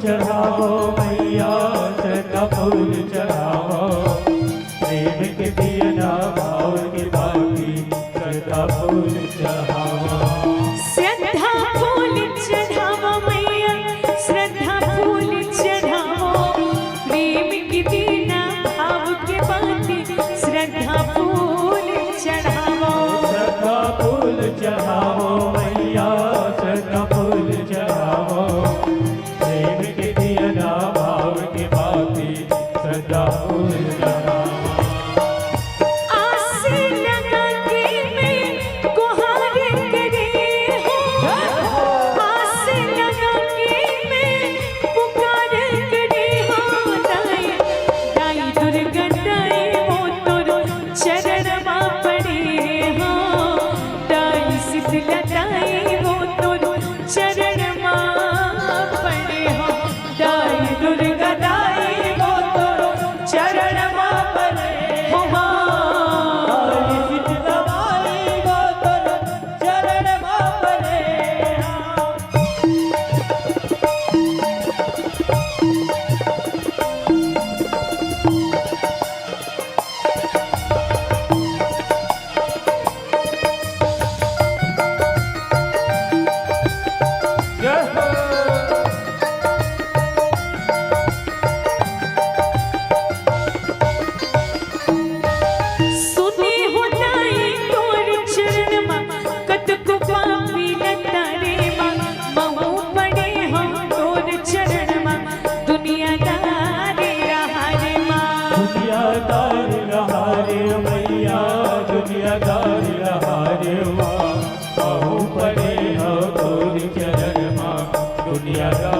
चढ़ावो मैया श्रद्धा फूल चढ़ावो प्रेम के दिया भाव के बाती श्रद्धा फूल चढ़ावो श्रद्धा फूल चढ़ावो मैया श्रद्धा फूल चढ़ावो प्रेम के दिया भाव के बाती श्रद्धा फूल चढ़ावो श्रद्धा फूल चढ़ावो मैया श्रद्धा फूल चढ़ावो प्रेम के दिया भाव के बाती श्रद्धा फूल चढ़ावो आस लगा के मैं गुहार करे हूँ आस लगा के मैं पुकार करे हूँ दाई दाई दुर्गा दाई वो तोरो चरण मां पड़े हूँ दाई शीतला दाई वो तोरो चरण मां पड़े हूँ दाई दुर्गा दाई वो तोरो चरण मां पड़े हूँ सुने हो दाई तोर चरण मां कतको पापी लतारे मां महू पड़े हम तोर चरण मां दुनियादारी रहारे मां दुनियादार रहारे मैया दुनियादार रहारे माँ बहु पड़े हो तोर चरण माँ दुनियादार